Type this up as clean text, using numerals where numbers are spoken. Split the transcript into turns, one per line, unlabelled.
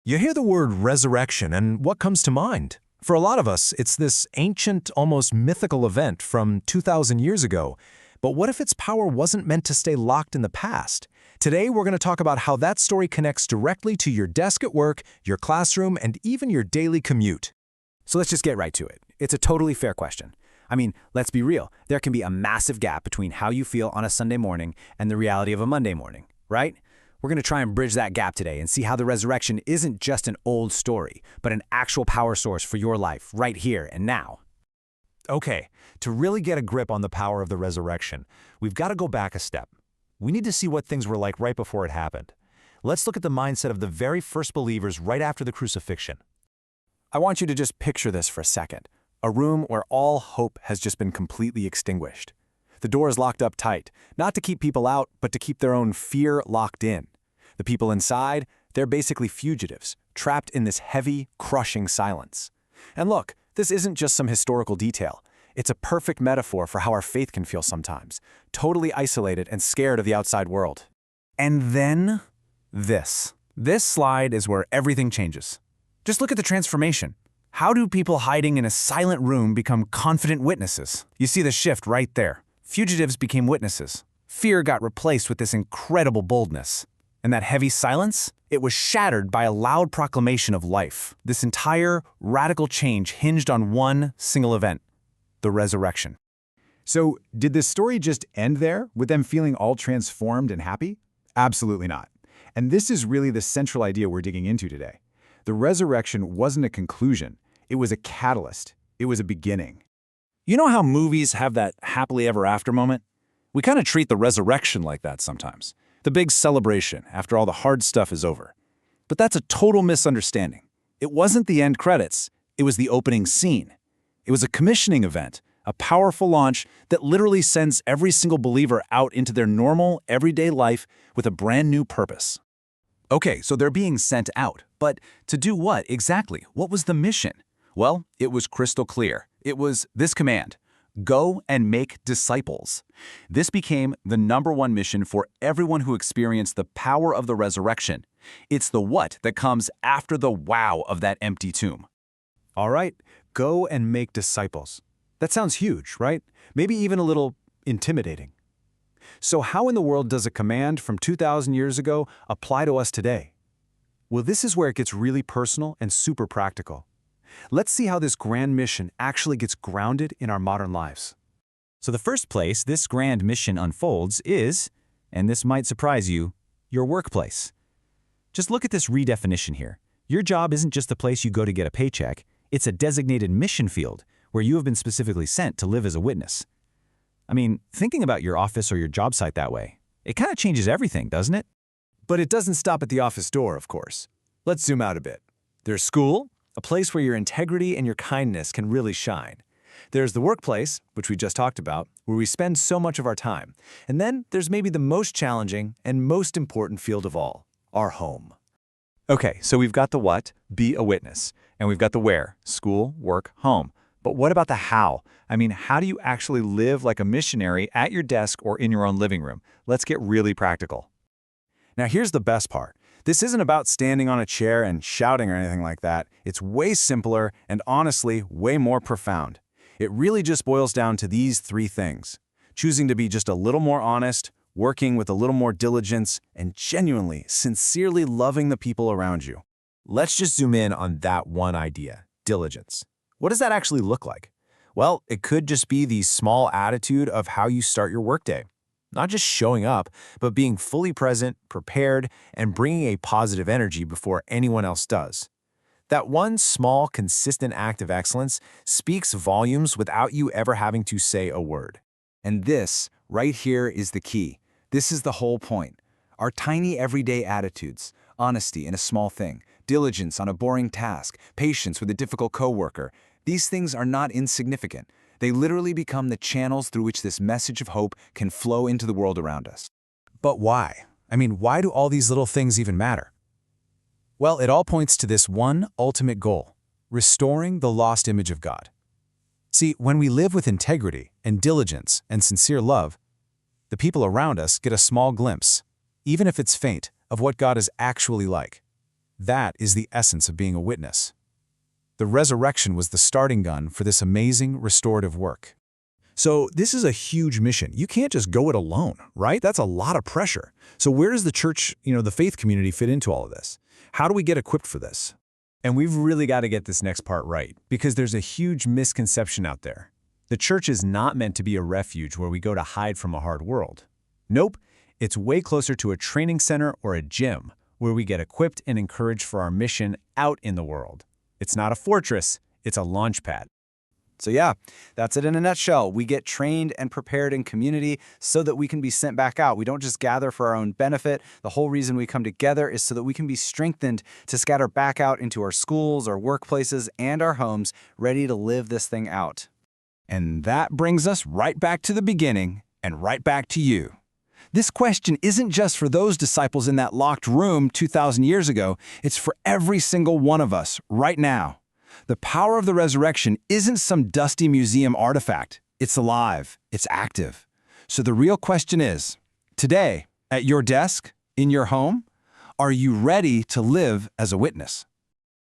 You hear the word resurrection, and what comes to mind? For a lot of us, it's this ancient, almost mythical event from 2,000 years ago. But what if its power wasn't meant to stay locked in the past? Today, we're going to talk about how that story connects directly to your desk at work, your classroom, and even your daily commute.
So let's just get right to it. It's a totally fair question. I mean, let's be real. There can be a massive gap between how you feel on a Sunday morning and the reality of a Monday morning, right? We're going to try and bridge that gap today and see how the resurrection isn't just an old story, but an actual power source for your life right here and now.
Okay, to really get a grip on the power of the resurrection, we've got to go back a step. We need to see what things were like right before it happened. Let's look at the mindset of the very first believers right after the crucifixion.
I want you to just picture this for a second. A room where all hope has just been completely extinguished. The door is locked up tight, not to keep people out, but to keep their own fear locked in. The people inside, they're basically fugitives, trapped in this heavy, crushing silence. And look, this isn't just some historical detail. It's a perfect metaphor for how our faith can feel sometimes, totally isolated and scared of the outside world. And then, this. This slide is where everything changes. Just look at the transformation. How do people hiding in a silent room become confident witnesses? You see the shift right there. Fugitives became witnesses. Fear got replaced with this incredible boldness. And that heavy silence? It was shattered by a loud proclamation of life. This entire radical change hinged on one single event, the resurrection.
So, did this story just end there, with them feeling all transformed and happy? Absolutely not. And this is really the central idea we're digging into today. The resurrection wasn't a conclusion. It was a catalyst. It was a beginning.
You know how movies have that happily ever after moment? We kind of treat the resurrection like that sometimes. The big celebration after all the hard stuff is over. But that's a total misunderstanding. It wasn't the end credits. It was the opening scene. It was a commissioning event, a powerful launch that literally sends every single believer out into their normal, everyday life with a brand new purpose.
Okay, so they're being sent out. But to do what exactly? What was the mission? Well, it was crystal clear. It was this command: go and make disciples. This became the #1 mission for everyone who experienced the power of the resurrection. It's the what that comes after the wow of that empty tomb.
All right, go and make disciples. That sounds huge, right? Maybe even a little intimidating. So how in the world does a command from 2,000 years ago apply to us today? Well, this is where it gets really personal and super practical. Let's see how this grand mission actually gets grounded in our modern lives.
So the first place this grand mission unfolds is, and this might surprise you, your workplace. Just look at this redefinition here. Your job isn't just the place you go to get a paycheck. It's a designated mission field where you have been specifically sent to live as a witness. I mean, thinking about your office or your job site that way, it kind of changes everything, doesn't it?
But it doesn't stop at the office door, of course. Let's zoom out a bit. There's school, a place where your integrity and your kindness can really shine. There's the workplace, which we just talked about, where we spend so much of our time. And then there's maybe the most challenging and most important field of all, our home. Okay, so we've got the what, be a witness, and we've got the where, school, work, home. But what about the how? I mean, how do you actually live like a missionary at your desk or in your own living room? Let's get really practical. Now here's the best part. This isn't about standing on a chair and shouting or anything like that. It's way simpler and honestly way more profound. It really just boils down to these 3 things: choosing to be just a little more honest, working with a little more diligence, and genuinely, sincerely loving the people around you. Let's just zoom in on that one idea, diligence. What does that actually look like? Well, it could just be the small attitude of how you start your workday. Not just showing up, but being fully present, prepared, and bringing a positive energy before anyone else does. That one small, consistent act of excellence speaks volumes without you ever having to say a word.
And this, right here, is the key. This is the whole point. Our tiny everyday attitudes, honesty in a small thing, diligence on a boring task, patience with a difficult coworker, these things are not insignificant. They literally become the channels through which this message of hope can flow into the world around us.
But why? I mean, why do all these little things even matter? Well, it all points to this one ultimate goal: restoring the lost image of God. See, when we live with integrity and diligence and sincere love, the people around us get a small glimpse, even if it's faint, of what God is actually like.
That is the essence of being a witness. The resurrection was the starting gun for this amazing restorative work.
So this is a huge mission. You can't just go it alone, right? That's a lot of pressure. So where does the church, the faith community fit into all of this? How do we get equipped for this?
And we've really got to get this next part right, because there's a huge misconception out there. The church is not meant to be a refuge where we go to hide from a hard world. Nope, it's way closer to a training center or a gym, where we get equipped and encouraged for our mission out in the world. It's not a fortress, it's a launch pad.
So yeah, that's it in a nutshell. We get trained and prepared in community so that we can be sent back out. We don't just gather for our own benefit. The whole reason we come together is so that we can be strengthened to scatter back out into our schools, our workplaces, and our homes, ready to live this thing out.
And that brings us right back to the beginning and right back to you. This question isn't just for those disciples in that locked room 2,000 years ago. It's for every single one of us right now. The power of the resurrection isn't some dusty museum artifact. It's alive. It's active. So the real question is, today, at your desk, in your home, are you ready to live as a witness?